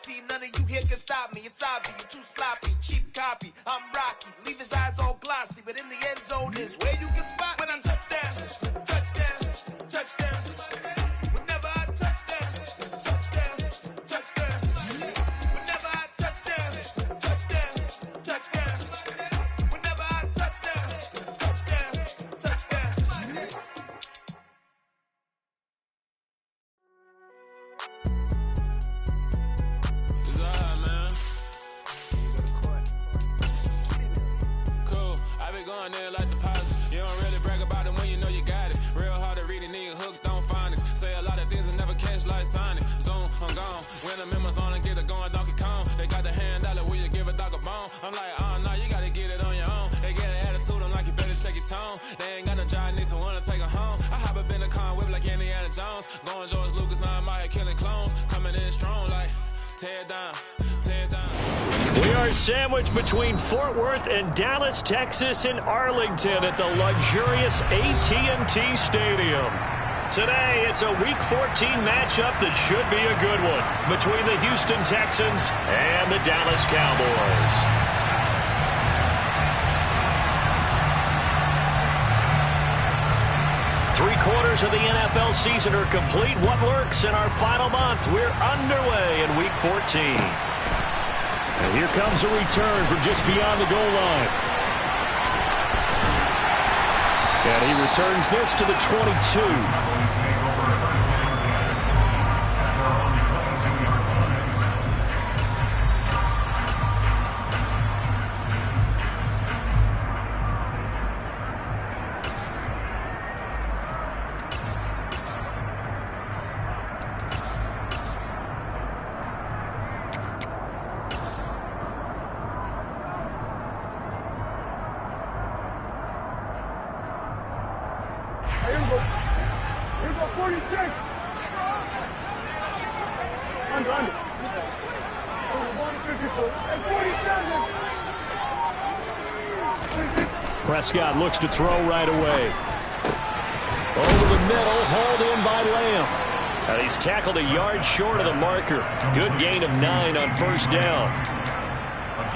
team, none of you here can stop me. It's obvious, you're too sloppy, cheap copy. I'm Rocky, leave his eyes all glossy, but in the end zone is where you can spot when I touchdown, touchdown, touchdown. Whenever I touchdown, touchdown, touchdown. Whenever I touchdown, touchdown, touchdown. Whenever I touchdown, touchdown, touchdown. Going there like deposit. You don't really brag about it when you know you got it. Real hard to read it, nigga hooks don't find it. Say a lot of things and never catch like Sonic. Zoom, I'm gone. When I'm in my zone and get it going Donkey Kong. They got the hand dollar, will you give a dog a bone? I'm like, oh no, you gotta get it on your own. They get an attitude, I'm like, you better check your tone. They ain't got no job, need someone to take her home. I hop up in the car and whip like Indiana Jones. Going George Lucas, now I'm out here killing clones. Coming in strong like, tear down, tear down. We are sandwiched between Fort Worth and Dallas, Texas, and Arlington at the luxurious AT&T Stadium. Today, it's a Week 14 matchup that should be a good one between the Houston Texans and the Dallas Cowboys. Three-quarters of the NFL season are complete. What lurks in our final month? We're underway in Week 14. And here comes a return from just beyond the goal line. And he returns this to the 22. Here's a 46. Under. 47. Prescott looks to throw right away. Over the middle, hauled in by Lamb. And he's tackled a yard short of the marker. Good gain of 9 on first down.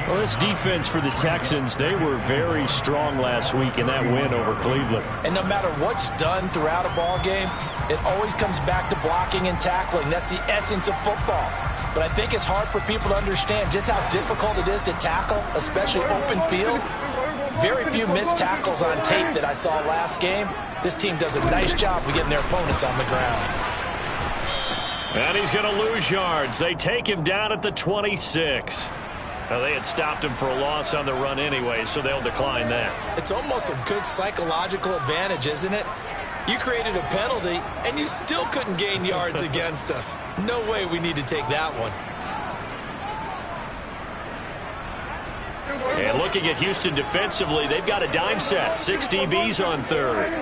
Well, this defense for the Texans, they were very strong last week in that win over Cleveland. And no matter what's done throughout a ball game, it always comes back to blocking and tackling. That's the essence of football. But I think it's hard for people to understand just how difficult it is to tackle, especially open field. Very few missed tackles on tape that I saw last game. This team does a nice job of getting their opponents on the ground. And he's going to lose yards. They take him down at the 26. Now, they had stopped him for a loss on the run anyway, so they'll decline that. It's almost a good psychological advantage, isn't it? You created a penalty, and you still couldn't gain yards against us. No way we need to take that one. And looking at Houston defensively, they've got a dime set. 6 DBs on third.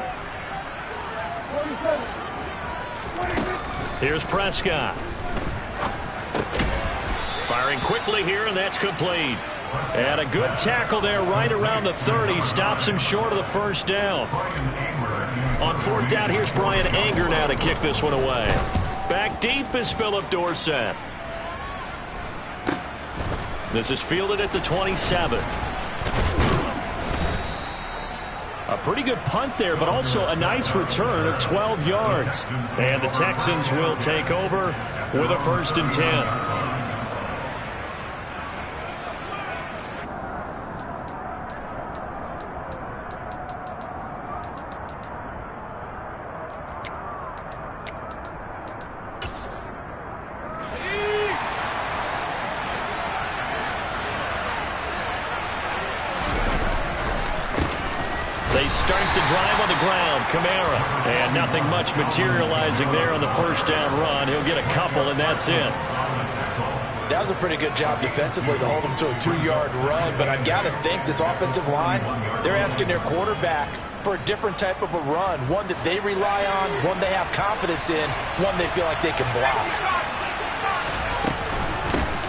Here's Prescott. Firing quickly here, and that's complete. And a good tackle there right around the 30. Stops him short of the first down. On fourth down, here's Brian Anger now to kick this one away. Back deep is Philip Dorsett. This is fielded at the 27. A pretty good punt there, but also a nice return of 12 yards. And the Texans will take over with a 1st and 10. They start the drive on the ground. Kamara. And nothing much materializing there on the first down run. He'll get a couple, and that's it. That was a pretty good job defensively to hold him to a 2-yard run. But I've got to think this offensive line, they're asking their quarterback for a different type of a run. One that they rely on, one they have confidence in, one they feel like they can block.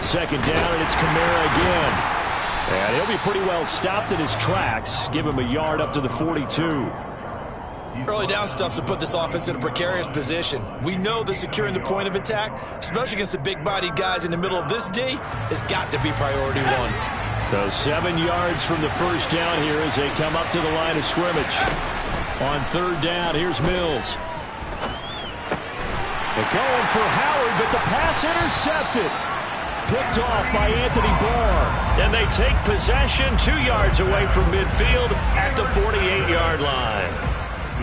Second down, and it's Kamara again. And he'll be pretty well stopped in his tracks. Give him a yard up to the 42. Early down stuff to put this offense in a precarious position. We know that securing the point of attack, especially against the big-bodied guys in the middle of this D, has got to be priority one. So 7 yards from the first down here as they come up to the line of scrimmage. On third down, here's Mills. They're going for Howard, but the pass intercepted. Picked off by Anthony Barr. And they take possession 2 yards away from midfield at the 48-yard line.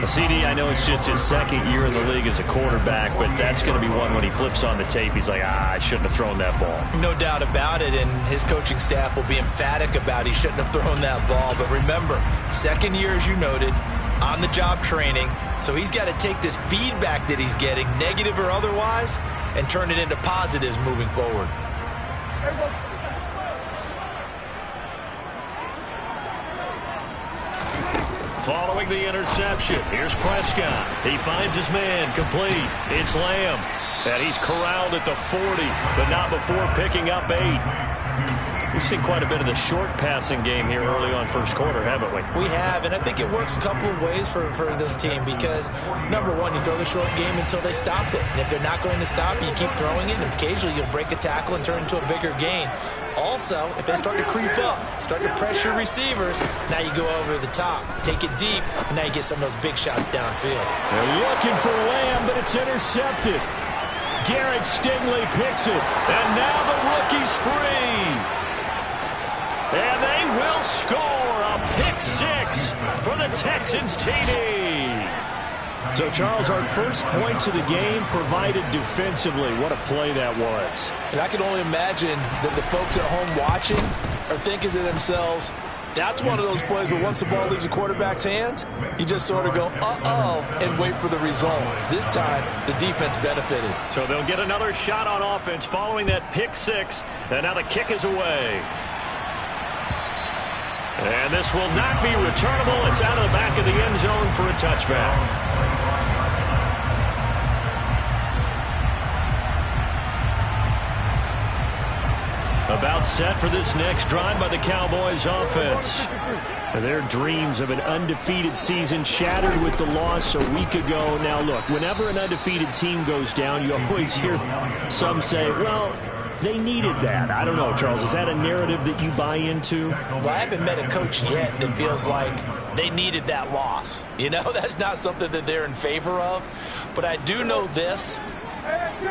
CD, I know it's just his second year in the league as a quarterback, but that's going to be one when he flips on the tape. He's like, I shouldn't have thrown that ball. No doubt about it, and his coaching staff will be emphatic about he shouldn't have thrown that ball. But remember, second year, as you noted, on-the-job training, so he's got to take this feedback that he's getting, negative or otherwise, and turn it into positives moving forward. Following the interception, here's Prescott. He finds his man, complete. It's Lamb. And he's corralled at the 40, but not before picking up 8. We've seen quite a bit of the short passing game here early on first quarter, haven't we? We have, and I think it works a couple of ways for this team because, number one, you throw the short game until they stop it. And if they're not going to stop it, you keep throwing it, and occasionally you'll break a tackle and turn it into a bigger gain. Also, if they start to creep up, start to pressure receivers, now you go over the top, take it deep, and now you get some of those big shots downfield. They're looking for Lamb, but it's intercepted. Garrett Stingley picks it, and now the rookie's free. And they will score a pick 6 for the Texans TD. So, Charles, our first points of the game provided defensively. What a play that was. And I can only imagine that the folks at home watching are thinking to themselves, that's one of those plays where once the ball leaves the quarterback's hands, you just sort of go, uh-oh, and wait for the result. This time, the defense benefited. So they'll get another shot on offense following that pick 6, and now the kick is away. And this will not be returnable. It's out of the back of the end zone for a touchback. About set for this next drive by the Cowboys offense. And their dreams of an undefeated season shattered with the loss a week ago. Now, look, whenever an undefeated team goes down, you always hear some say, well, they needed that. I don't know, Charles. Is that a narrative that you buy into? Well, I haven't met a coach yet that feels like they needed that loss. You know, that's not something that they're in favor of. But I do know this.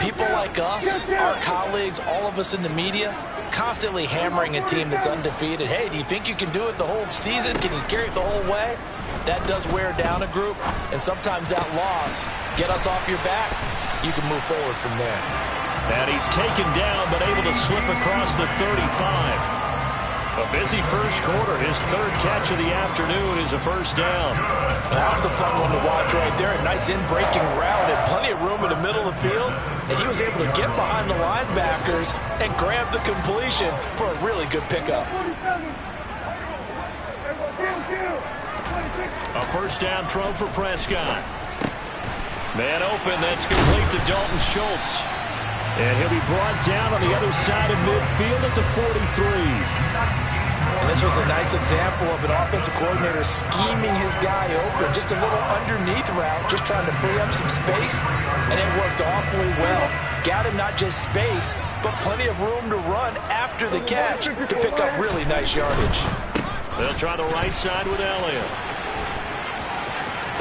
People like us, our colleagues, all of us in the media, constantly hammering a team that's undefeated. Hey, do you think you can do it the whole season? Can you carry it the whole way? That does wear down a group, and sometimes that loss, get us off your back, you can move forward from there. And he's taken down, but able to slip across the 35. A busy first quarter. His third catch of the afternoon is a first down. That was a fun one to watch right there. A nice in-breaking route and plenty of room in the middle of the field. And he was able to get behind the linebackers and grab the completion for a really good pickup. A first down throw for Prescott. Man open, that's complete to Dalton Schultz. And he'll be brought down on the other side of midfield at the 43. And this was a nice example of an offensive coordinator scheming his guy open. Just a little underneath route, just trying to free up some space. And it worked awfully well. Got him not just space, but plenty of room to run after the catch to pick up really nice yardage. They'll try the right side with Elliott.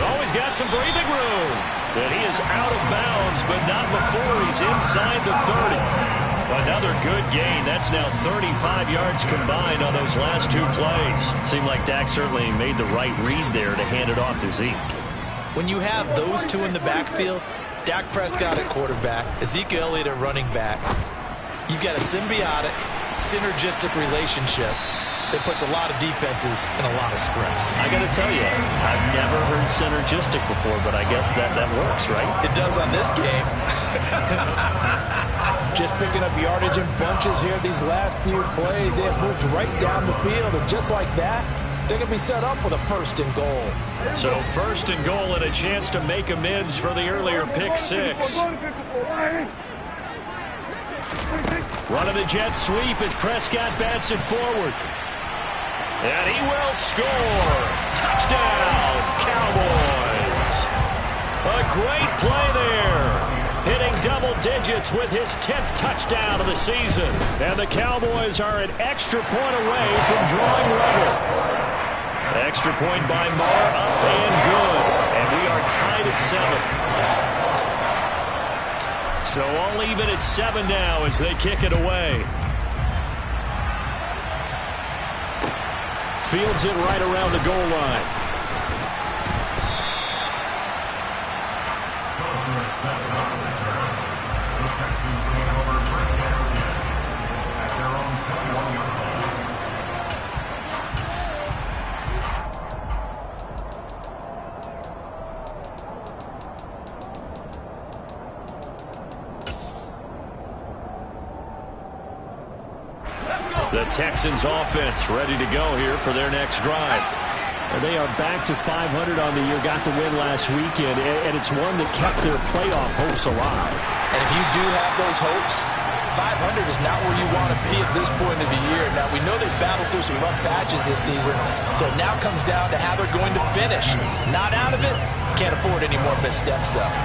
Oh, he's got some breathing room. And he is out of bounds, but not before he's inside the 30. Another good gain. That's now 35 yards combined on those last 2 plays. Seemed like Dak certainly made the right read there to hand it off to Zeke. When you have those two in the backfield, Dak Prescott at quarterback, Ezekiel Elliott at running back, you've got a symbiotic, synergistic relationship that puts a lot of defenses in a lot of stress. I got to tell you, I've never heard synergistic before, but I guess that works, right? It does on this game. Just picking up yardage in bunches here these last few plays. They have moved right down the field, and just like that, they're going to be set up with a first and goal. So first and goal and a chance to make amends for the earlier pick 6. Running the jet sweep as Prescott bats it forward. And he will score. Touchdown, Cowboys. A great play there. Hitting double digits with his 10th touchdown of the season. And the Cowboys are an extra point away from drawing level. Extra point by Marr, up and good. And we are tied at 7. So all even at 7 now as they kick it away. Fields it right around the goal line. The Texans offense ready to go here for their next drive. And they are back to 500 on the year, got the win last weekend, and it's one that kept their playoff hopes alive. And if you do have those hopes, 500 is not where you want to be at this point of the year. Now, we know they've battled through some rough patches this season, so it now comes down to how they're going to finish. Not out of it. Can't afford any more missteps, though.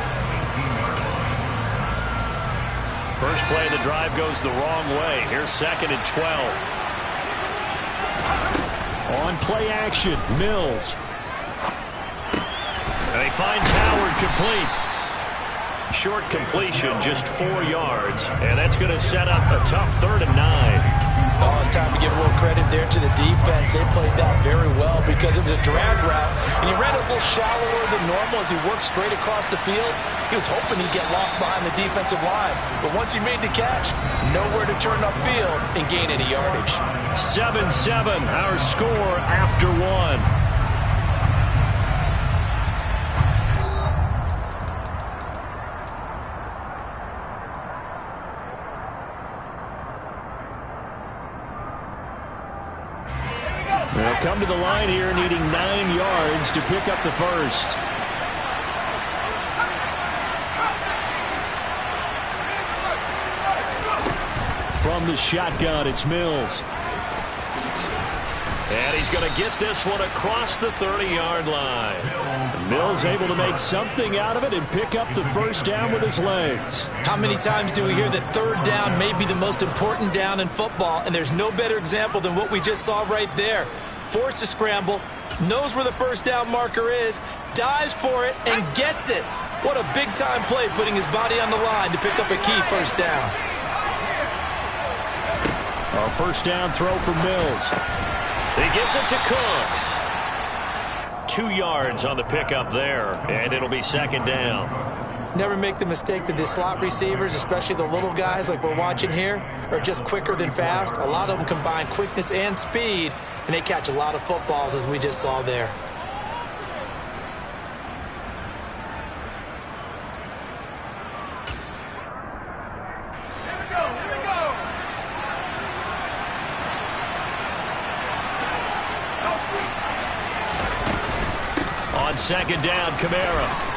First play of the drive goes the wrong way. Here's 2nd and 12. On play action, Mills. And he finds Howard complete. Short completion, just 4 yards. And that's going to set up a tough 3rd and 9. Oh, it's time to give a little credit there to the defense. They played that very well because it was a drag route, and he ran a little shallower than normal as he worked straight across the field. He was hoping he'd get lost behind the defensive line, but once he made the catch, nowhere to turn upfield and gain any yardage. 7-7, our score after 1. They'll come to the line here needing 9 yards to pick up the first. From the shotgun, it's Mills. And he's going to get this one across the 30-yard line. Mills able to make something out of it and pick up the first down with his legs. How many times do we hear that third down may be the most important down in football? And there's no better example than what we just saw right there. Forced to scramble, knows where the first down marker is, dives for it, and gets it. What a big-time play, putting his body on the line to pick up a key first down. A first down throw for Mills. He gets it to Cooks. 2 yards on the pickup there, and it'll be 2nd down. Never make the mistake that the slot receivers, especially the little guys like we're watching here, are just quicker than fast. A lot of them combine quickness and speed, and they catch a lot of footballs, as we just saw there. On 2nd down, Kamara.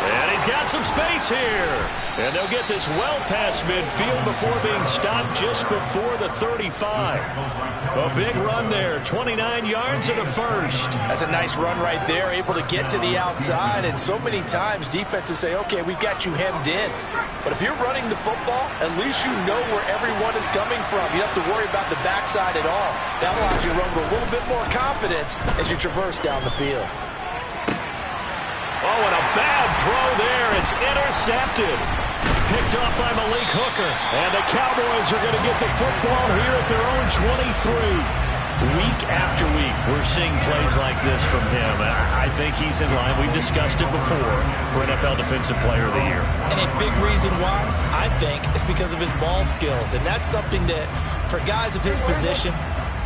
And he's got some space here. And they'll get this well past midfield before being stopped just before the 35. A big run there, 29 yards and a first. That's a nice run right there, able to get to the outside. And so many times defenses say, okay, we've got you hemmed in. But if you're running the football, at least you know where everyone is coming from. You don't have to worry about the backside at all. That allows you to run with a little bit more confidence as you traverse down the field. Oh, and a bad throw there. It's intercepted. Picked off by Malik Hooker. And the Cowboys are going to get the football here at their own 23. Week after week, we're seeing plays like this from him. I think he's in line. We've discussed it before for NFL Defensive Player of the Year. And a big reason why, I think, is because of his ball skills. And that's something that, for guys of his position,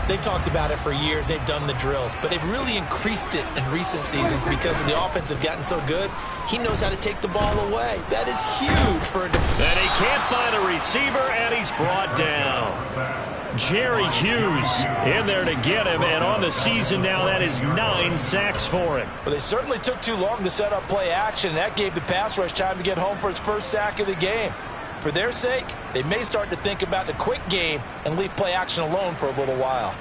they've talked about it for years. They've done the drills. But they've really increased it in recent seasons because the offense have gotten so good. He knows how to take the ball away. That is huge for a defense. And he can't find a receiver, and he's brought down. Jerry Hughes in there to get him. And on the season now, that is 9 sacks for him. Well, they certainly took too long to set up play action. And that gave the pass rush time to get home for his first sack of the game. For their sake, they may start to think about the quick game and leave play action alone for a little while.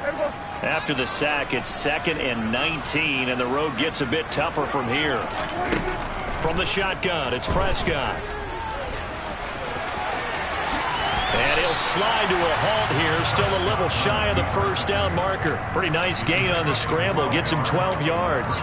After the sack, it's 2nd and 19, and the road gets a bit tougher from here. From the shotgun, it's Prescott. And he'll slide to a halt here, still a little shy of the first down marker. Pretty nice gain on the scramble, gets him 12 yards.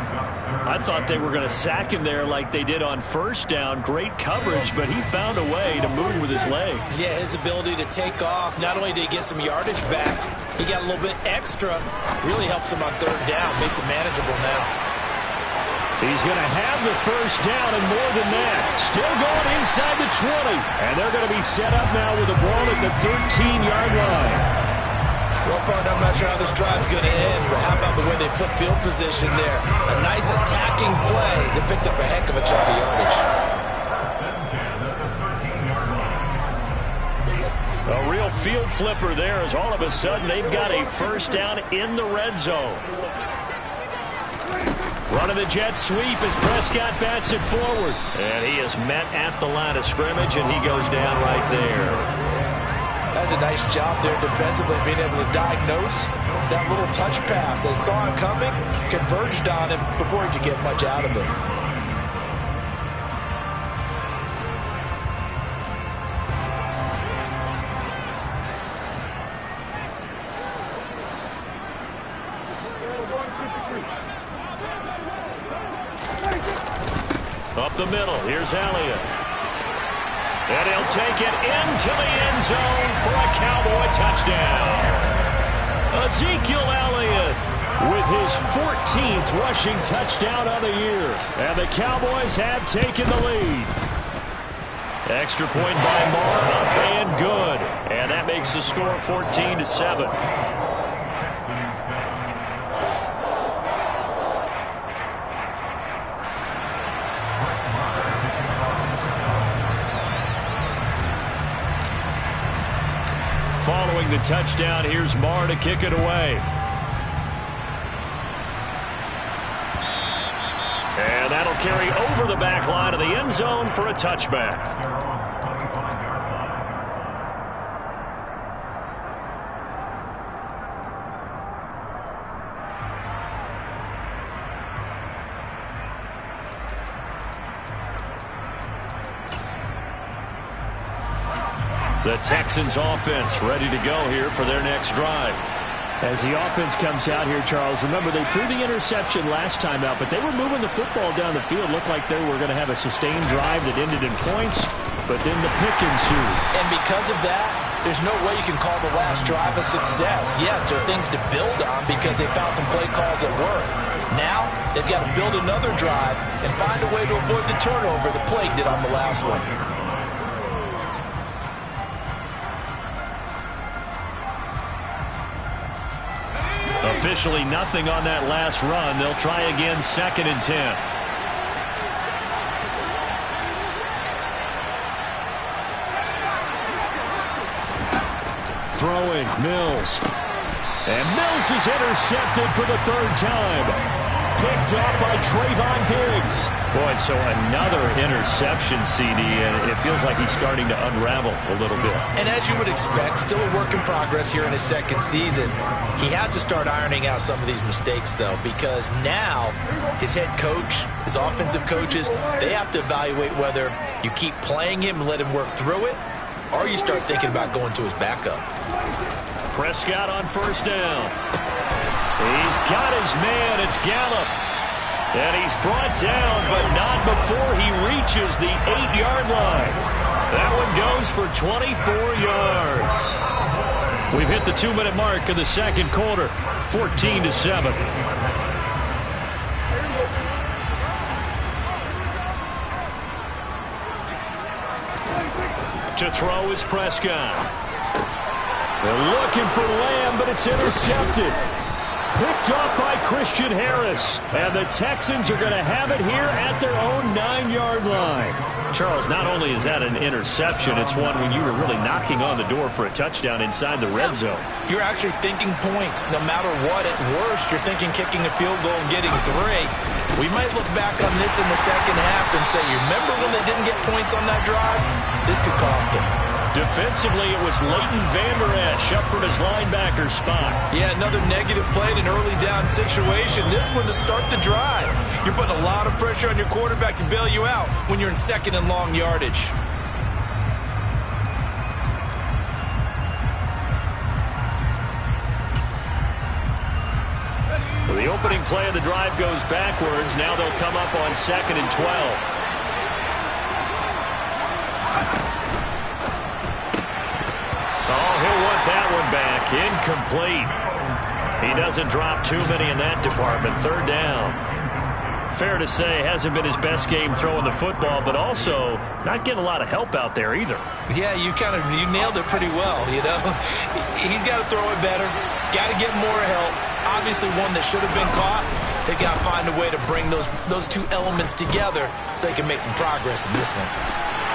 I thought they were going to sack him there like they did on first down. Great coverage, but he found a way to move with his legs. Yeah, his ability to take off. Not only did he get some yardage back, he got a little bit extra. Really helps him on 3rd down. Makes it manageable now. He's going to have the first down and more than that. Still going inside the 20. And they're going to be set up now with a ball at the 13-yard line. Well, partner, I'm not sure how this drive's going to end, but how about the way they flip field position there? A nice attacking play that picked up a heck of a chunk of yardage. A real field flipper there as all of a sudden they've got a first down in the red zone. Running the jet sweep as Prescott bats it forward. And he is met at the line of scrimmage, and he goes down right there. That's a nice job there defensively, being able to diagnose that little touch pass. They saw it coming, converged on him before he could get much out of it. Up the middle, here's Elliott. And he'll take it into the end zone for a Cowboy touchdown. Ezekiel Elliott with his 14th rushing touchdown of the year. And the Cowboys have taken the lead. Extra point by Marr, up and good. And that makes the score 14-7. Following the touchdown, here's Marr to kick it away. And that'll carry over the back line of the end zone for a touchback. The Texans offense ready to go here for their next drive. As the offense comes out here, Charles, remember they threw the interception last time out, but they were moving the football down the field. Looked like they were going to have a sustained drive that ended in points, but then the pick ensued. And because of that, there's no way you can call the last drive a success. Yes, there are things to build on because they found some play calls that work. Now, they've got to build another drive and find a way to avoid the turnover the play did on the last one. Officially nothing on that last run. They'll try again, 2nd and 10. Throwing, Mills. And Mills is intercepted for the 3rd time. Picked up by Trayvon Diggs. Boy, so another interception, CD, and it feels like he's starting to unravel a little bit. And as you would expect, still a work in progress here in his 2nd season. He has to start ironing out some of these mistakes, though, because now his head coach, his offensive coaches, they have to evaluate whether you keep playing him and let him work through it, or you start thinking about going to his backup. Prescott on 1st down. He's got his man. It's Gallup. And he's brought down, but not before he reaches the 8-yard line. That one goes for 24 yards. We've hit the 2-minute mark of the 2nd quarter, 14-7. To throw is Prescott. They're looking for Lamb, but it's intercepted. Picked off by Christian Harris. And the Texans are going to have it here at their own 9-yard line. Charles, not only is that an interception, it's one when you were really knocking on the door for a touchdown inside the red zone. You're actually thinking points. No matter what, at worst, you're thinking kicking a field goal and getting 3. We might look back on this in the 2nd half and say, you remember when they didn't get points on that drive? This could cost them. Defensively, it was Leighton Vander Esch up from his linebacker spot. Yeah, another negative play in an early down situation. This one to start the drive. You're putting a lot of pressure on your quarterback to bail you out when you're in second and long yardage. So the opening play of the drive goes backwards. Now they'll come up on 2nd and 12. Oh, he'll want that one back. Incomplete. He doesn't drop too many in that department. 3rd down. Fair to say, hasn't been his best game throwing the football, but also not getting a lot of help out there either. Yeah, you nailed it pretty well, you know. He's got to throw it better. Got to get more help. Obviously one that should have been caught. They got to find a way to bring those two elements together so they can make some progress in this one.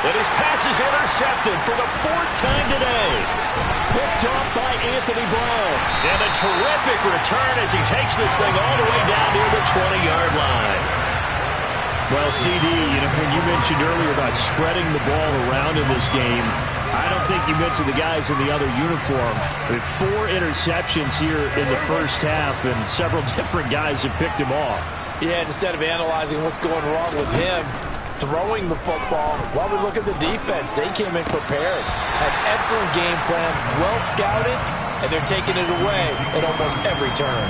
And his pass is intercepted for the 4th time today. Picked off by Anthony Brown. And a terrific return as he takes this thing all the way down near the 20-yard line. Well, CD, when you mentioned earlier about spreading the ball around in this game, I don't think you mentioned the guys in the other uniform. With 4 interceptions here in the first half, and several different guys have picked him off. Yeah, instead of analyzing what's going wrong with him, throwing the football, while we look at the defense, they came in prepared. Had excellent game plan, well scouted, and they're taking it away at almost every turn.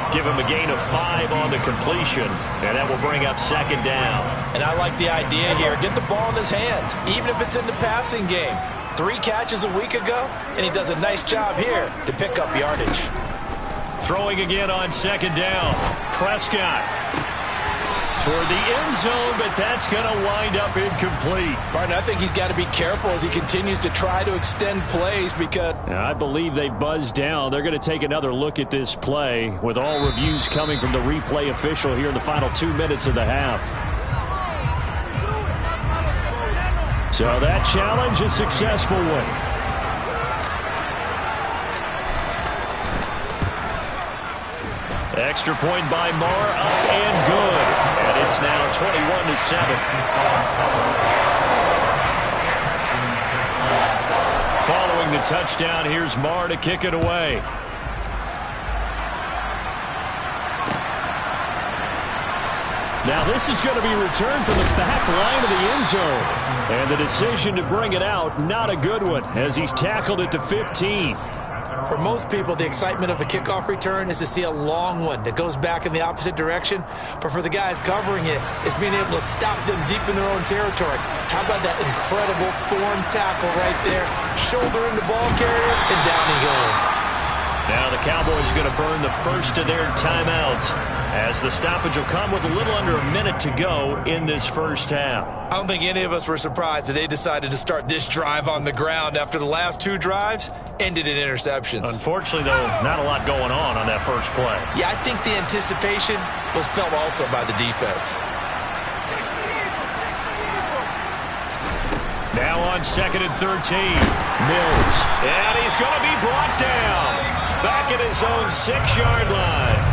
Give him a gain of 5 on the completion, and that will bring up 2nd down. And I like the idea here. Get the ball in his hands, even if it's in the passing game. 3 catches a week ago, and he does a nice job here to pick up yardage. Throwing again on 2nd down. Prescott toward the end zone, but that's going to wind up incomplete. Martin, I think he's got to be careful as he continues to try to extend plays because... I believe they buzzed down. They're going to take another look at this play with all reviews coming from the replay official here in the final 2 minutes of the half. So that challenge, a successful one. Extra point by Marr, up and good. And it's now 21-7. Following the touchdown, here's Marr to kick it away. Now this is going to be returned from the back line of the end zone. And the decision to bring it out, not a good one, as he's tackled at the 15. For most people, the excitement of a kickoff return is to see a long one that goes back in the opposite direction. But for the guys covering it, it's being able to stop them deep in their own territory. How about that incredible form tackle right there? Shoulder in the ball carrier, and down he goes. Now the Cowboys are going to burn the first of their timeouts, as the stoppage will come with a little under a minute to go in this first half. I don't think any of us were surprised that they decided to start this drive on the ground after the last 2 drives ended in interceptions. Unfortunately, though, not a lot going on that first play. Yeah, I think the anticipation was felt also by the defense. Now on 2nd and 13, Mills. And he's going to be brought down back at his own 6-yard line.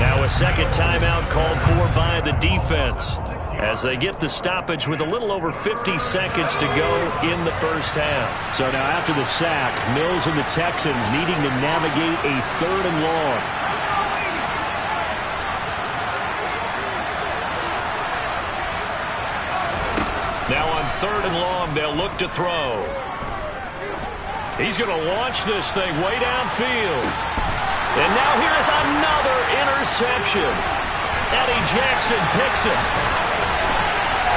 Now a second timeout called for by the defense as they get the stoppage with a little over 50 seconds to go in the first half. So now after the sack, Mills and the Texans needing to navigate a 3rd and long. Now on 3rd and long, they'll look to throw. He's going to launch this thing way downfield. And now here is another interception. Eddie Jackson picks it.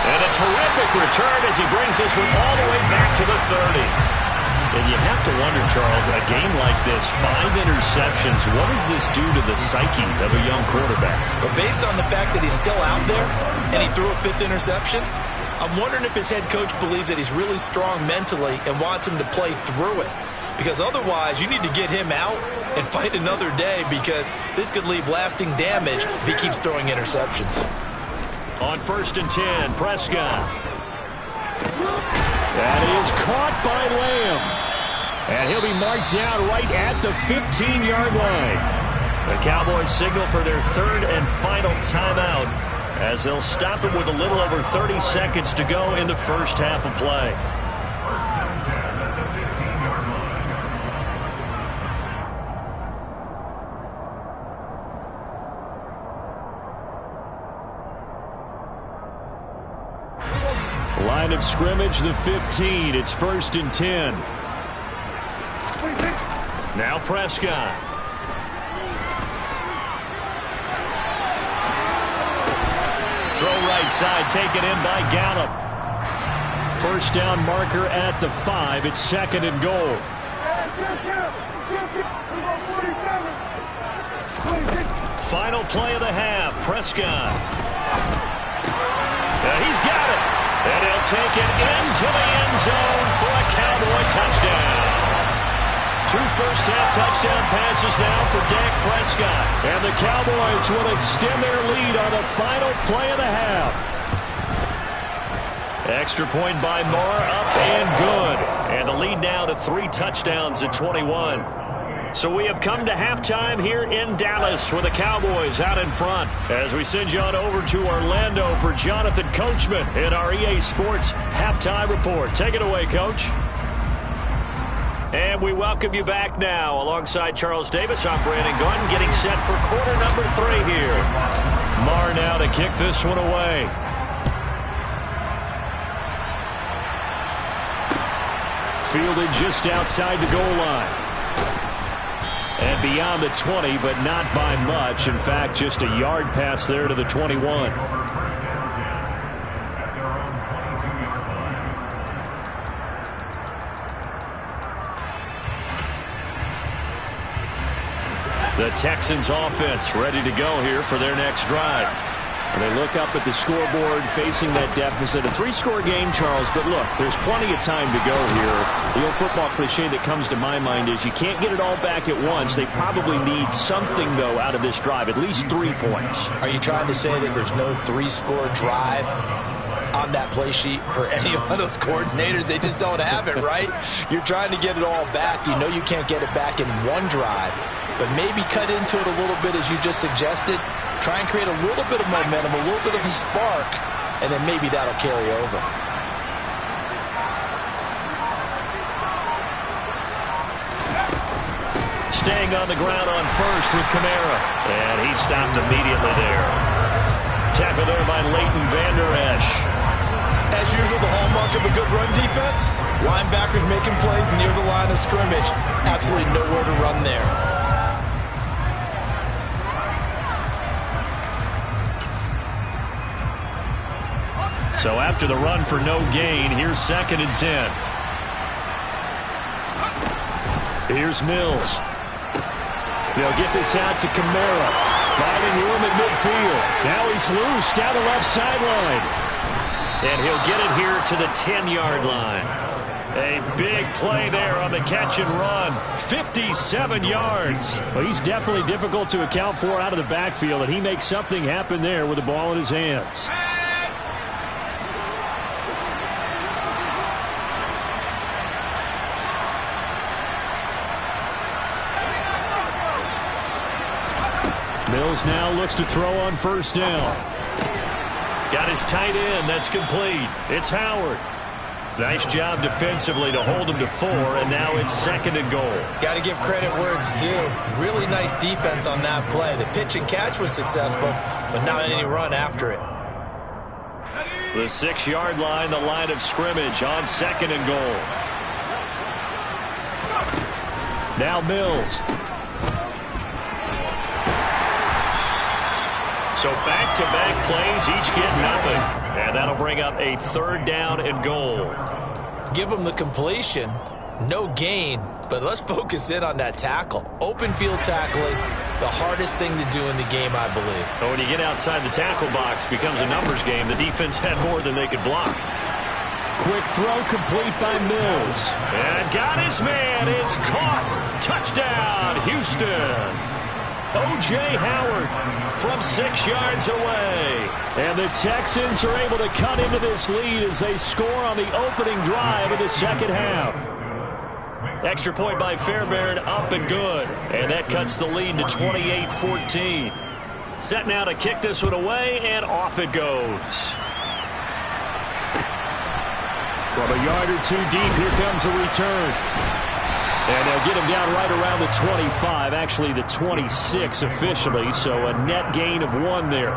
And a terrific return as he brings this one all the way back to the 30. And you have to wonder, Charles, in a game like this, 5 interceptions, what does this do to the psyche of a young quarterback? But based on the fact that he's still out there and he threw a 5th interception, I'm wondering if his head coach believes that he's really strong mentally and wants him to play through it. Because otherwise, you need to get him out and fight another day, because this could leave lasting damage if he keeps throwing interceptions. On 1st and 10, Prescott. That is caught by Lamb. And he'll be marked down right at the 15-yard line. The Cowboys signal for their 3rd and final timeout, as they'll stop it with a little over 30 seconds to go in the first half of play. Line of scrimmage, the 15. It's 1st and 10. Now Prescott. Throw right side, taken in by Gallup. First down marker at the 5. It's 2nd and goal. Final play of the half. Prescott. He's got it. And he'll take it into the end zone for a Cowboy touchdown. 2 first-half touchdown passes now for Dak Prescott. And the Cowboys will extend their lead on the final play of the half. Extra point by Moore, up and good. And the lead now to 3 touchdowns at 21. So we have come to halftime here in Dallas with the Cowboys out in front. As we send you on over to Orlando for Jonathan Coachman in our EA Sports Halftime Report. Take it away, Coach. And we welcome you back now. Alongside Charles Davis, I'm Brandon Gunn, getting set for quarter number 3 here. Marr now to kick this one away. Fielded just outside the goal line. And beyond the 20, but not by much. In fact, just a yard pass there to the 21. The Texans offense ready to go here for their next drive. And they look up at the scoreboard facing that deficit. A 3-score game, Charles, but look, there's plenty of time to go here. The old football cliche that comes to my mind is you can't get it all back at once. They probably need something, though, out of this drive, at least 3 points. Are you trying to say that there's no 3-score drive on that play sheet for any one of those coordinators? They just don't have it, right? You're trying to get it all back. You know you can't get it back in one drive, but maybe cut into it a little bit as you just suggested. Try and create a little bit of momentum, a little bit of a spark, and then maybe that'll carry over. Staying on the ground on first with Kamara. And he stopped immediately there. Tackled there by Leighton Vander Esch. As usual, the hallmark of a good run defense, linebackers making plays near the line of scrimmage. Absolutely nowhere to run there. So after the run for no gain, here's 2nd and 10. Here's Mills. They'll get this out to Kamara. Finding room at midfield. Now he's loose down the left sideline. And he'll get it here to the 10-yard line. A big play there on the catch and run. 57 yards. Well, he's definitely difficult to account for out of the backfield, and he makes something happen there with the ball in his hands. Mills now looks to throw on first down. Got his tight end. That's complete. It's Howard. Nice job defensively to hold him to 4, and now it's 2nd and goal. Got to give credit where it's due. Really nice defense on that play. The pitch and catch was successful, but not any run after it. The 6-yard line, the line of scrimmage on 2nd and goal. Now Mills. So back-to-back plays, each get nothing. And that'll bring up a 3rd down and goal. Give them the completion. No gain, but let's focus in on that tackle. Open field tackling, the hardest thing to do in the game, I believe. So when you get outside the tackle box, it becomes a numbers game. The defense had more than they could block. Quick throw complete by Mills. And got his man. It's caught. Touchdown, Houston. O.J. Howard from 6 yards away. And the Texans are able to cut into this lead as they score on the opening drive of the second half. Extra point by Fairbairn, up and good. And that cuts the lead to 28-14. Set now to kick this one away, and off it goes. From a yard or 2 deep, here comes the return. And they'll get him down right around the 25, actually the 26 officially, so a net gain of 1 there.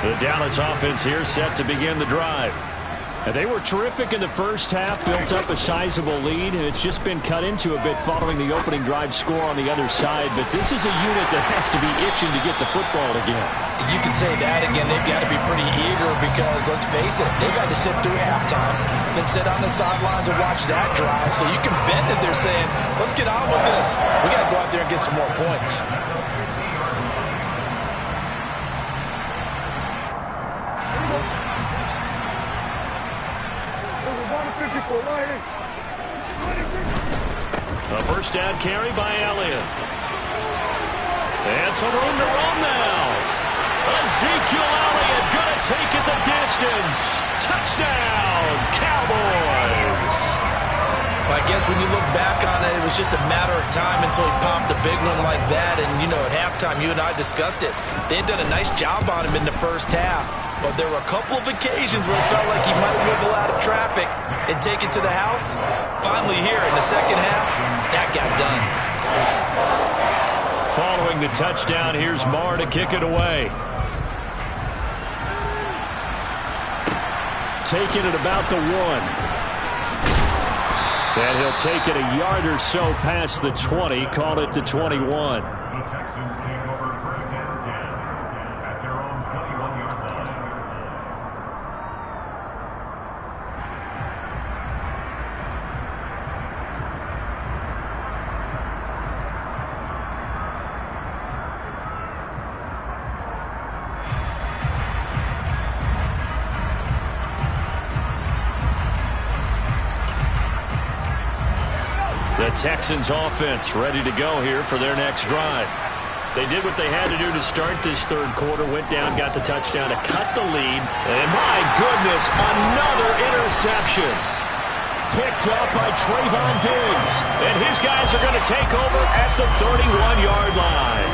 The Dallas offense here set to begin the drive. And they were terrific in the first half, built up a sizable lead, and it's just been cut into a bit following the opening drive score on the other side. But this is a unit that has to be itching to get the football again. You can say that again. They've got to be pretty eager because, let's face it, they've had to sit through halftime, then sit on the sidelines and watch that drive. So you can bet that they're saying, let's get on with this. We got to go out there and get some more points. A first down carry by Elliott. And some room to run now. Ezekiel Elliott going to take it the distance. Touchdown, Cowboys. Well, I guess when you look back on it, it was just a matter of time until he popped a big one like that. And, you know, at halftime, you and I discussed it. They had done a nice job on him in the first half. But there were a couple of occasions where it felt like he might wiggle out of traffic and take it to the house. Finally here in the second half, that got done. Following the touchdown, here's Marr to kick it away. Taking it about the 1. And he'll take it a yard or so past the 20, call it the 21. The Texans offense ready to go here for their next drive. They did what they had to do to start this third quarter, went down, got the touchdown to cut the lead. And my goodness, another interception. Picked up by Trayvon Diggs. And his guys are going to take over at the 31-yard line.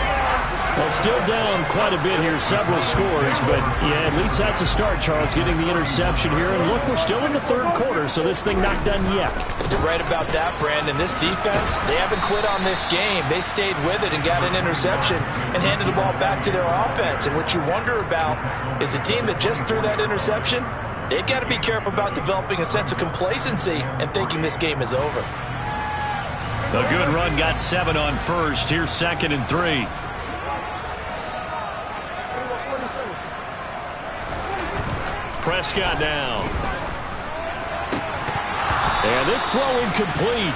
Well, still down quite a bit here, several scores, but yeah, at least that's a start, Charles, getting the interception here. And look, we're still in the third quarter, so this thing not done yet. You're right about that, Brandon. This defense, they haven't quit on this game. They stayed with it and got an interception and handed the ball back to their offense. And what you wonder about is the team that just threw that interception, they've got to be careful about developing a sense of complacency and thinking this game is over. A good run got 7 on first. Here's 2nd and 3. Prescott down. And this throw incomplete.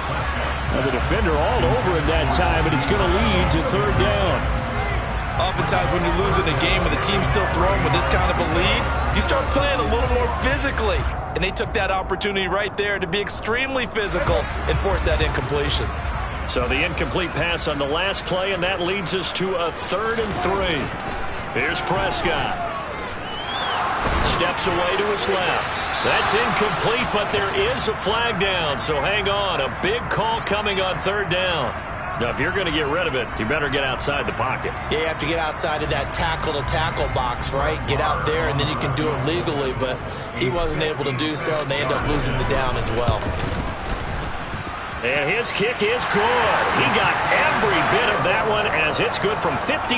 Now the defender all over it that time, and it's going to lead to third down. Oftentimes when you're losing a game and the team's still throwing with this kind of a lead, you start playing a little more physically. And they took that opportunity right there to be extremely physical and force that incompletion. So the incomplete pass on the last play, and that leads us to a 3rd and 3. Here's Prescott. Steps away to his left. That's incomplete, but there is a flag down, so hang on. A big call coming on 3rd down. Now, if you're going to get rid of it, you better get outside the pocket. Yeah, you have to get outside of that tackle-to-tackle box, right? Get out there, and then you can do it legally, but he wasn't able to do so, and they end up losing the down as well. And his kick is good. He got every bit of that one as it's good from 56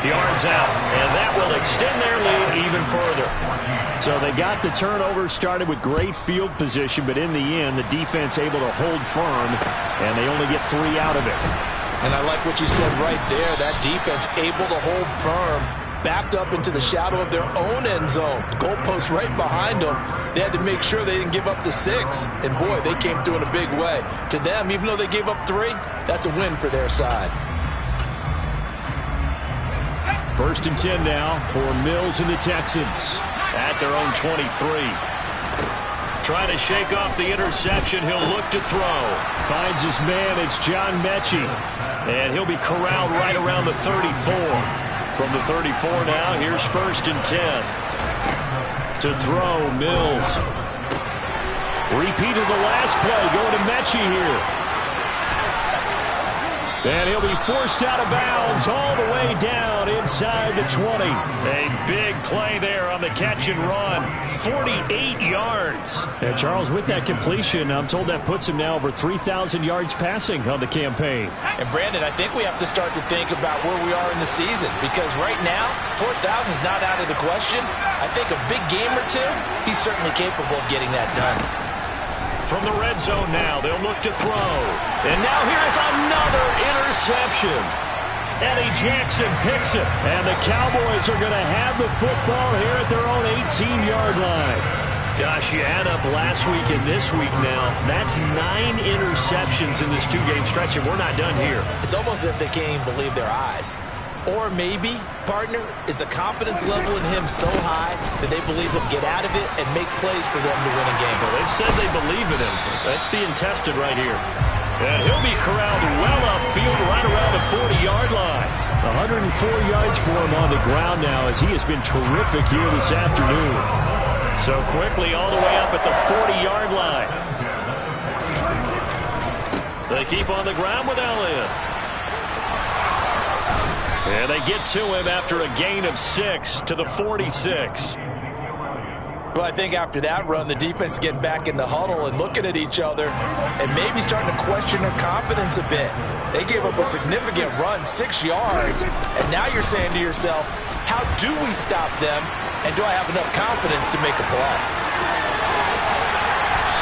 yards out. And that will extend their lead even further. So they got the turnover, started with great field position, but in the end, the defense able to hold firm, and they only get 3 out of it. And I like what you said right there. That defense able to hold firm, backed up into the shadow of their own end zone. The goalpost right behind them. They had to make sure they didn't give up the 6. And, boy, they came through in a big way. To them, even though they gave up 3, that's a win for their side. 1st and 10 now for Mills and the Texans. At their own 23. Trying to shake off the interception. He'll look to throw. Finds his man. It's John Mechie. And he'll be corralled right around the 34. From the 34 now, here's 1st and 10. To throw, Mills. Repeat of the last play, going to Mechie here. And he'll be forced out of bounds all the way down inside the 20. A big play there on the catch and run. 48 yards. And Charles, with that completion, I'm told that puts him now over 3,000 yards passing on the campaign. And Brandon, I think we have to start to think about where we are in the season, because right now, 4,000 is not out of the question. I think a big game or two, he's certainly capable of getting that done. From the red zone now, they'll look to throw. And now here's another interception. Eddie Jackson picks it. And the Cowboys are going to have the football here at their own 18-yard line. Gosh, you add up last week and this week now, that's 9 interceptions in this two-game stretch, and we're not done here. It's almost as if they can't even believe their eyes. Or maybe, partner, is the confidence level in him so high that they believe he'll get out of it and make plays for them to win a game. Well, they've said they believe in him. That's being tested right here. And he'll be corralled well upfield right around the 40-yard line. 104 yards for him on the ground now, as he has been terrific here this afternoon. So quickly all the way up at the 40-yard line. They keep on the ground with Elliott. And they get to him after a gain of 6 to the 46. Well, I think after that run, the defense is getting back in the huddle and looking at each other and maybe starting to question their confidence a bit. They gave up a significant run, 6 yards, and now you're saying to yourself, how do we stop them, and do I have enough confidence to make a play?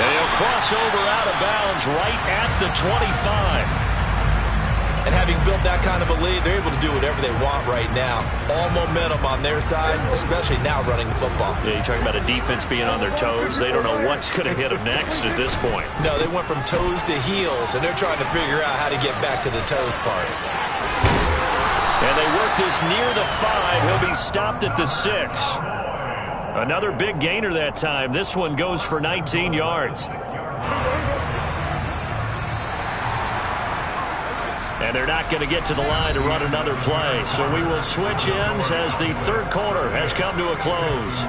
And he'll cross over out of bounds right at the 25. And having built that kind of a lead, they're able to do whatever they want right now. All momentum on their side, especially now running the football. Yeah, you're talking about a defense being on their toes. They don't know what's going to hit them next at this point. No, they went from toes to heels, and they're trying to figure out how to get back to the toes part. And they work this near the 5. He'll be stopped at the 6. Another big gainer that time. This one goes for 19 yards. And they're not going to get to the line to run another play. So we will switch ends as the third quarter has come to a close.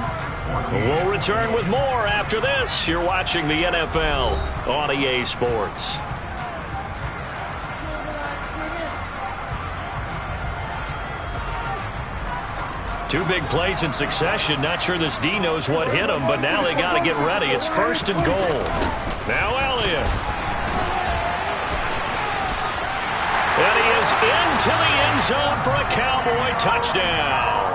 We'll return with more after this. You're watching the NFL on EA Sports. Two big plays in succession. Not sure this D knows what hit him, but now they got to get ready. It's 1st and goal. Now Elliott. And he is into the end zone for a Cowboy touchdown.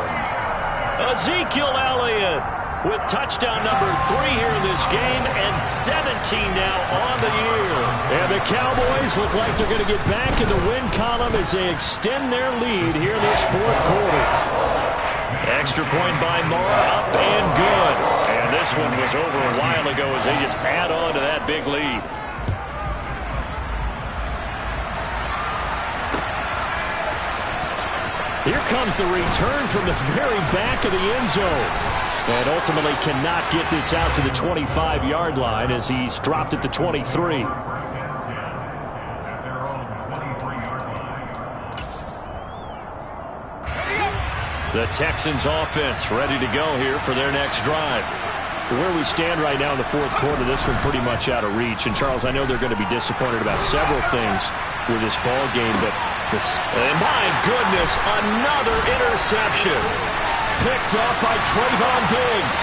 Ezekiel Elliott with touchdown number 3 here in this game, and 17 now on the year. And the Cowboys look like they're going to get back in the win column as they extend their lead here in this fourth quarter. Extra point by Mara, up and good. And this one was over a while ago as they just add on to that big lead. Here comes the return from the very back of the end zone. And ultimately cannot get this out to the 25-yard line as he's dropped at the 23. The Texans offense ready to go here for their next drive. Where we stand right now in the fourth quarter, this one pretty much out of reach. And, Charles, I know they're going to be disappointed about several things with this ball game, but and my goodness, another interception. Picked up by Trayvon Diggs.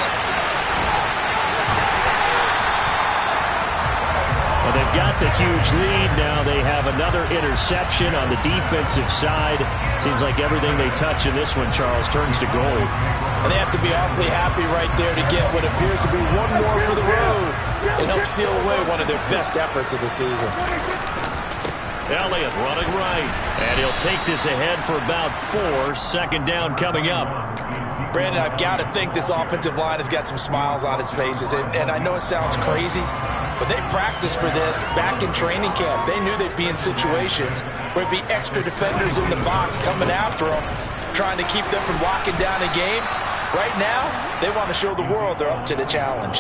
Well, they've got the huge lead now. They have another interception on the defensive side. Seems like everything they touch in this one, Charles, turns to gold. And they have to be awfully happy right there to get what appears to be one more for the road and help seal away one of their best efforts of the season. Elliott running right, and he'll take this ahead for about 4. Second down coming up. Brandon, I've got to think this offensive line has got some smiles on its faces, and I know it sounds crazy, but they practiced for this back in training camp. They knew they'd be in situations where it'd be extra defenders in the box coming after them, trying to keep them from locking down a game. Right now, they want to show the world they're up to the challenge.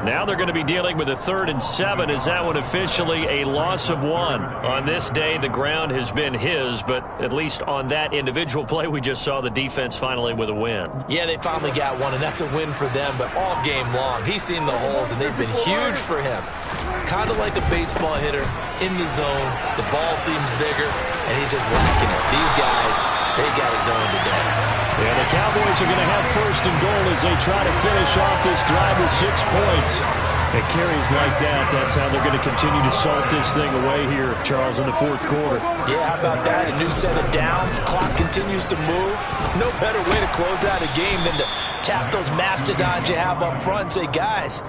Now they're going to be dealing with a 3rd and 7. Is that one officially a loss of 1? On this day, the ground has been his, but at least on that individual play, we just saw the defense finally with a win. Yeah, they finally got one, and that's a win for them, but all game long, he's seen the holes, and they've been huge for him. Kind of like a baseball hitter in the zone. The ball seems bigger, and and he's just whacking it. These guys, they got it going today. Yeah, the Cowboys are going to have first and goal as they try to finish off this drive with 6 points. It carries like that. That's how they're going to continue to salt this thing away here, Charles, in the fourth quarter. Yeah, how about that? A new set of downs. Clock continues to move. No better way to close out a game than to tap those mastodons you have up front and say, guys,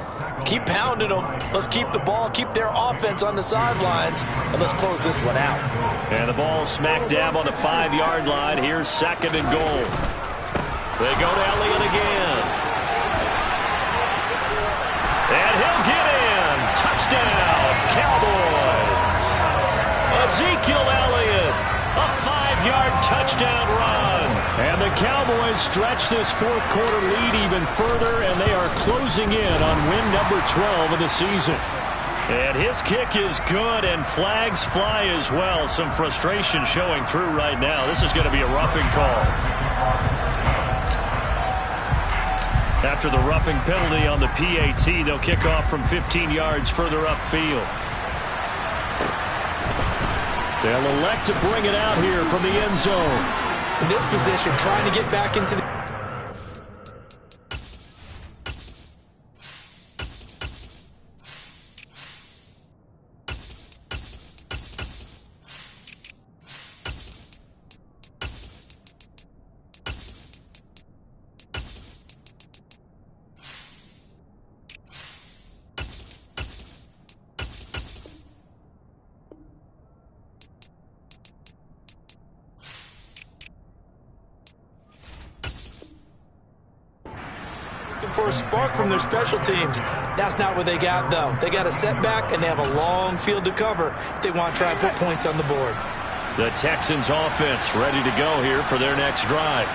keep pounding them. Let's keep the ball, keep their offense on the sidelines, and let's close this one out. And the ball smack dab on the 5-yard line. Here's second and goal. They go to Elliott again. And he'll get in. Touchdown, Cowboys. Ezekiel Elliott, a 5-yard touchdown run. And the Cowboys stretch this fourth quarter lead even further, and they are closing in on win number 12 of the season. And his kick is good, and flags fly as well. Some frustration showing through right now. This is going to be a roughing call. After the roughing penalty on the PAT, they'll kick off from 15 yards further upfield. They'll elect to bring it out here from the end zone. In this position, trying to get back into the... for a spark from their special teams. That's not what they got, though. They got a setback, and they have a long field to cover if they want to try and put points on the board. The Texans offense ready to go here for their next drive.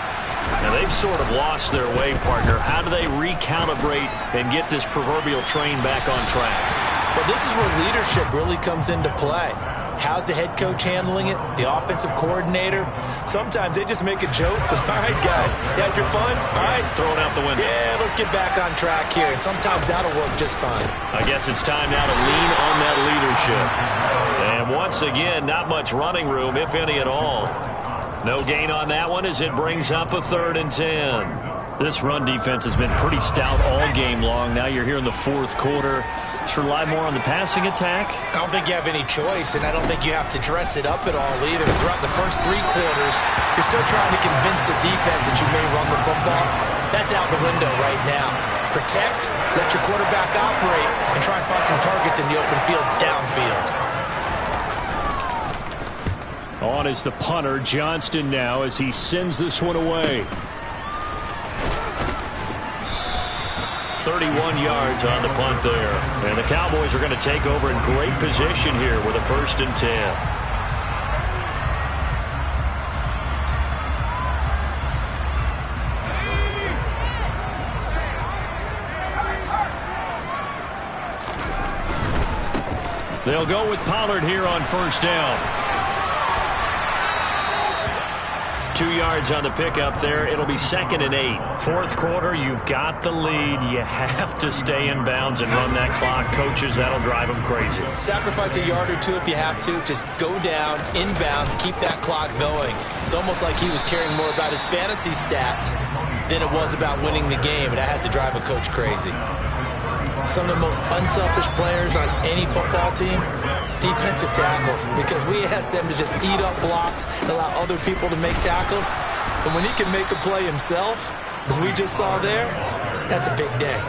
Now, they've sort of lost their way, partner. How do they recalibrate and get this proverbial train back on track? Well, this is where leadership really comes into play. How's the head coach handling it? The offensive coordinator? Sometimes they just make a joke. All right, guys, you had your fun? All right. Throw it out the window. Yeah, let's get back on track here. And sometimes that'll work just fine. I guess it's time now to lean on that leadership. And once again, not much running room, if any at all. No gain on that one as it brings up a 3rd and 10. This run defense has been pretty stout all game long. Now you're here in the fourth quarter. Just rely more on the passing attack? I don't think you have any choice, and I don't think you have to dress it up at all either. Throughout the first 3 quarters, you're still trying to convince the defense that you may run the football. That's out the window right now. Protect, let your quarterback operate, and try and find some targets in the open field downfield. On is the punter, Johnston, now as he sends this one away. 31 yards on the punt there. And the Cowboys are going to take over in great position here with a 1st and 10. They'll go with Pollard here on 1st down. 2 yards on the pickup there. It'll be 2nd and 8. Fourth quarter, you've got the lead. You have to stay in bounds and run that clock. Coaches, that'll drive them crazy. Sacrifice a yard or 2 if you have to. Just go down, inbounds, keep that clock going. It's almost like he was caring more about his fantasy stats than it was about winning the game, and that has to drive a coach crazy. Some of the most unselfish players on any football team, defensive tackles, because we ask them to just eat up blocks and allow other people to make tackles. And when he can make a play himself, as we just saw there, that's a big day.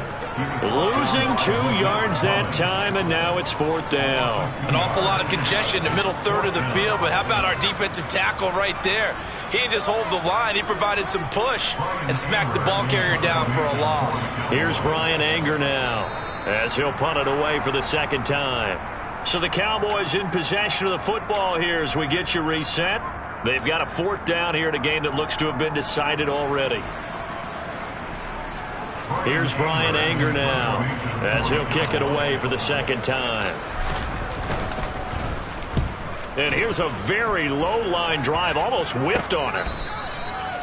Losing 2 yards that time, and now it's 4th down. An awful lot of congestion in the middle third of the field, but how about our defensive tackle right there? He didn't just hold the line. He provided some push and smacked the ball carrier down for a loss. Here's Brian Anger now as he'll punt it away for the 2nd time. So the Cowboys in possession of the football here as we get you reset. They've got a 4th down here in a game that looks to have been decided already. Here's Brian Anger now as he'll kick it away for the 2nd time. And here's a very low line drive, almost whiffed on it.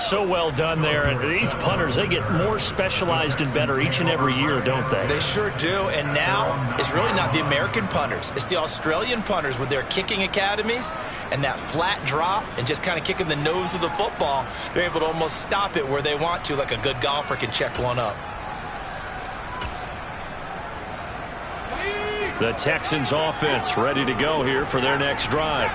so well done there. And these punters, they get more specialized and better each and every year, don't they? They sure do. And now it's really not the American punters. It's the Australian punters with their kicking academies and that flat drop and just kind of kicking the nose of the football. They're able to almost stop it where they want to, like a good golfer can check one up. The Texans offense ready to go here for their next drive.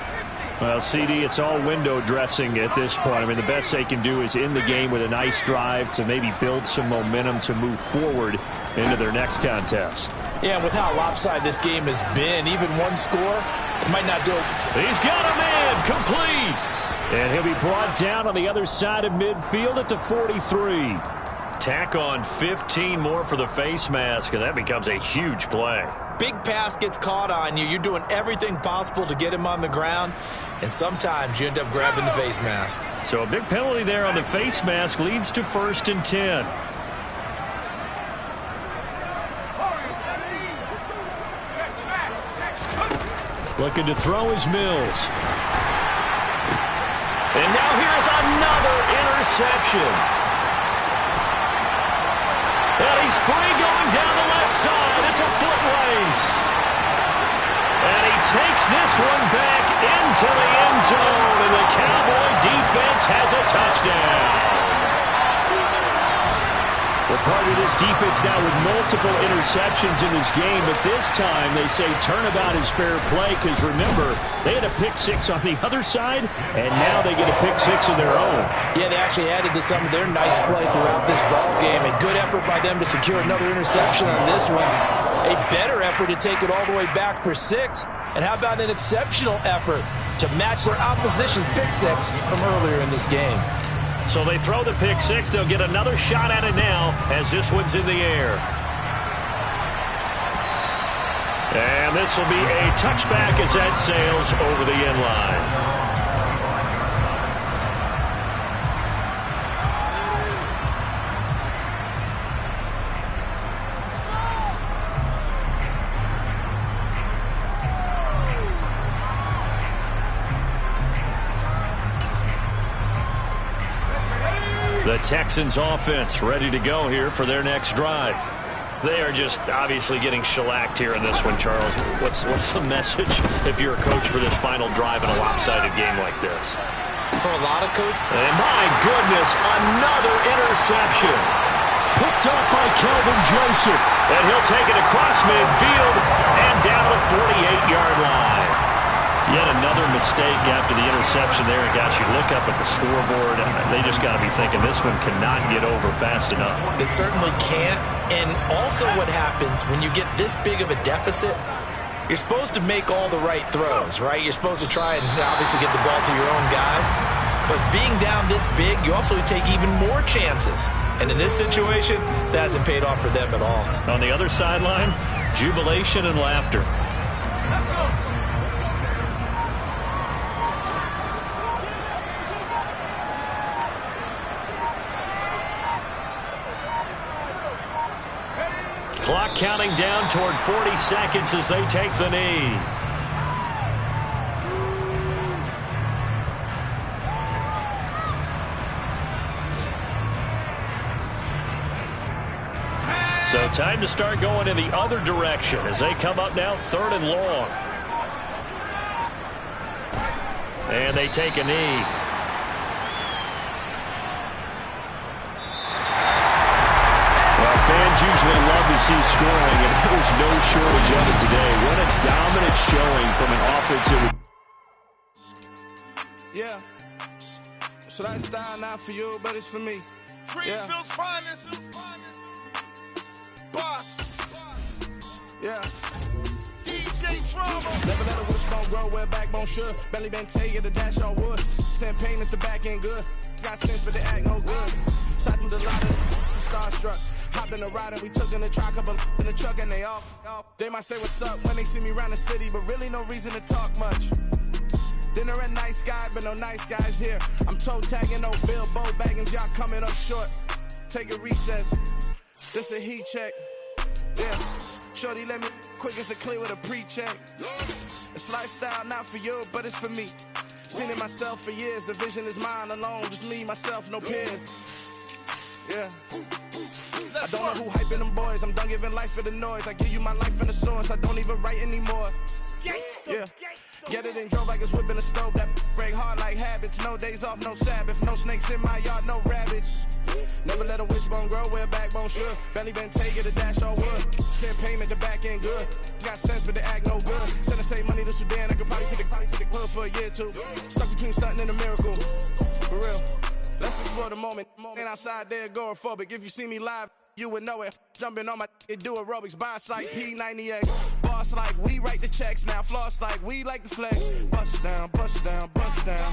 Well, CD, it's all window dressing at this point. I mean, the best they can do is end the game with a nice drive to maybe build some momentum to move forward into their next contest. Yeah, and with how lopsided this game has been, even one score might not do it. He's got a man complete. And he'll be brought down on the other side of midfield at the 43. Tack on 15 more for the face mask, and that becomes a huge play. Big pass gets caught on you. You're doing everything possible to get him on the ground, and sometimes you end up grabbing the face mask. So a big penalty there on the face mask leads to 1st and 10. Looking to throw is Mills. And now here's another interception. And he's free going down the left side. It's a foot race. And he takes this one back into the end zone. And the Cowboy defense has a touchdown. Well, part of this defense now with multiple interceptions in this game, but this time they say turnabout is fair play because, remember, they had a pick-6 on the other side, and now they get a pick-6 of their own. Yeah, they actually added to some of their nice play throughout this ball game. A good effort by them to secure another interception on this one. A better effort to take it all the way back for 6. And how about an exceptional effort to match their opposition's pick-6 from earlier in this game. So they throw the pick-6. They'll get another shot at it now as this one's in the air. And this will be a touchback as that sails over the end line. The Texans offense ready to go here for their next drive. They are just obviously getting shellacked here in this one, Charles. What's the message if you're a coach for this final drive in a lopsided game like this? For a lot of coaches. And my goodness, another interception. Picked up by Kelvin Joseph. And he'll take it across midfield and down the 48-yard line. Yet another mistake after the interception there. And gosh, you look up at the scoreboard, and they just got to be thinking this one cannot get over fast enough. It certainly can't. And also what happens when you get this big of a deficit, you're supposed to make all the right throws, right? You're supposed to try and obviously get the ball to your own guys. But being down this big, you also take even more chances. And in this situation, that hasn't paid off for them at all. On the other sideline, jubilation and laughter. Clock counting down toward 40 seconds as they take the knee. So time to start going in the other direction as they come up now 3rd and long. And they take a knee. Fans usually love to see scoring, and there's no shortage of it today. What a dominant showing from an offensive. Yeah. So that style not for you, but it's for me. Greenfield's finest. Boss. Yeah. DJ Drama. Never let a wishbone grow where backbone should. Belly been tell you the dash on wood. 10 payments, the back end good. Got sense, but they act no good. Shot through the ladder, starstruck. Hopped in a ride and we took in the truck, couple in the truck and they off. They might say what's up when they see me around the city, but really no reason to talk much. Dinner a nice guy, but no nice guys here. I'm toe tagging, no Bilbo Baggins, y'all coming up short. Take a recess. This a heat check. Yeah. Shorty let me quick as a clear with a pre-check. It's lifestyle not for you, but it's for me. Seen it myself for years, the vision is mine alone. Just me, myself, no peers. Yeah. I don't know who hyping them boys. I'm done giving life for the noise. I give you my life in the source. I don't even write anymore. Yeah. Get it and drove like it's whipping a stove. That break hard like habits. No days off, no Sabbath. No snakes in my yard, no rabbits. Never let a wishbone grow where a backbone should. Belly been taking a dash all wood. Then payment, the back end good. Got sense, but they act no good. Send the same money to Sudan. I could probably take the club for a year or two. Stuck between stunting and a miracle. For real. Let's explore the moment. Ain't outside there agoraphobic. If you see me live, you would know it. Jumping on my do aerobics. Boss like P90X. Boss like we write the checks now. Floss like we like the flex. Bust down, bust down, bust down.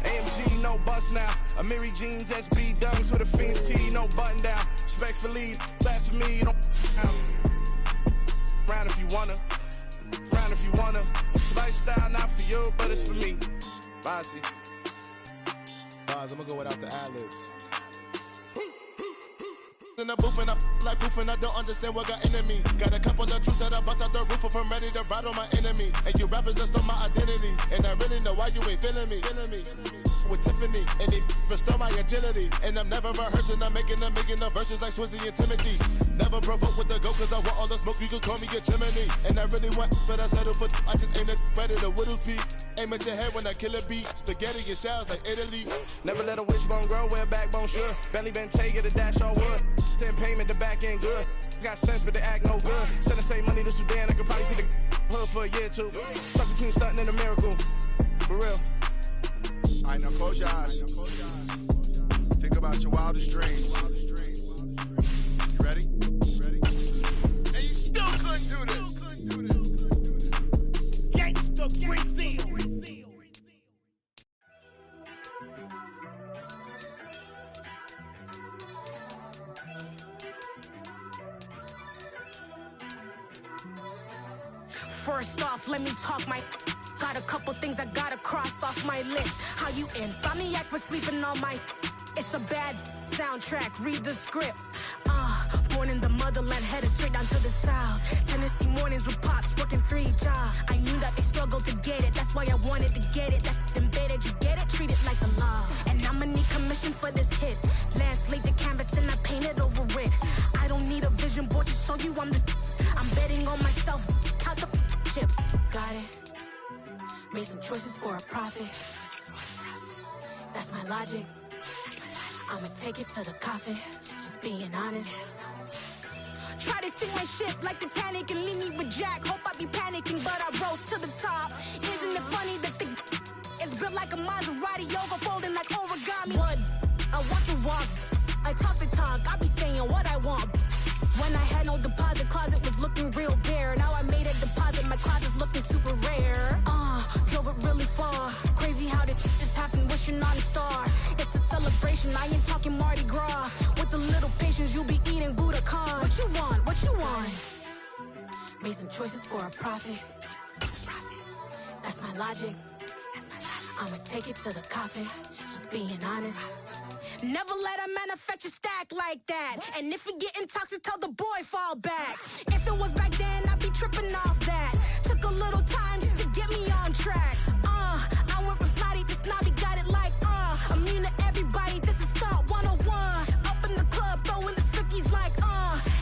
AMG, no bust now. Amiri jeans, SB dunks with a Fiends T, no button down. Respectfully, that's for me. Don't round if you wanna. Round if you wanna. It's lifestyle, not for you, but it's for me. Bossy. Boz, I'm gonna go without the ad-libs. In the booth and I like proof and I don't understand what got into me. Got a couple of truths that I bust out the roof if I'm ready to ride on my enemy. And you rappers just stole my identity. And I really know why you ain't feeling me. With Tiffany, and they restore my agility. And I'm never rehearsing, I'm making a million of verses like Swizzy and Timothy. Never provoke with the go, cause I want all the smoke, you can call me a chimney. And I really want, but I settle for, I just ain't ready to Whittles peak. Aim at your head when I kill a beat. Spaghetti and shells like Italy. Never let a wishbone grow where a backbone should. Belly been taking a dash all wood. Then payment, the back end good. Got sense, but they act no good. Send the same money to Sudan, I could probably take the hood for a year or two. Stuck between stunting and a miracle. For real. All right, now close your eyes. Think about your wildest dreams. You ready? And you still couldn't do this. Gangsta Brazil. First off, let me talk my. Got a couple things I gotta cross off my list. How you insomniac for sleeping on my. It's a bad soundtrack, read the script. Born in the motherland, headed straight down to the south. Tennessee mornings with pops, working 3 jobs. I knew that they struggled to get it, that's why I wanted to get it. That's embedded, you get it, treat it like a law. And I'ma need commission for this hit. Last laid the canvas and I painted over it. I don't need a vision board to show you I'm betting on myself, count the chips. Got it. Made some choices for a profit. That's my logic. I'ma take it to the coffin. Just being honest. Try to sing my ship like Titanic and leave me with Jack. Hope I be panicking, but I rose to the top. Isn't it funny that the is built like a Maserati, yoga folding like origami? What? I walk the walk. I talk the talk. I be saying what I want. When I had no deposit, closet was looking real bare. Now I made a deposit, my closet's looking super rare. Drove it really far. Crazy how this just happened, wishing on a star. It's a celebration, I ain't talking Mardi Gras. With a little patience, you'll be eating Budokan. What you want? What you want? Made some choices for a profit. That's my logic. I'ma take it to the coffin. Just being honest. Never let a manufacture stack like that. And if it getting toxic, tell the boy fall back. If it was back then, I'd be tripping off that. Took a little time just to get me on track. I went from snotty to snobby, got it like immune to everybody, this is Stunt 101. Up in the club, throwing the 50s like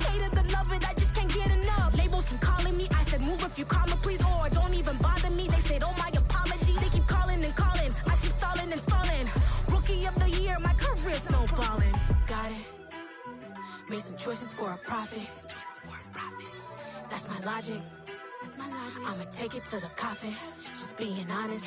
hate it or love it, I just can't get enough. Labels keep calling me, I said move if you call me please, or don't even bother me. They said oh my apologies, they keep calling and calling, I keep stalling and stalling. Rookie of the year, my career snowballing. Got it. Made some choices for a profit. That's my logic. I'ma take it to the coffin. Just being honest.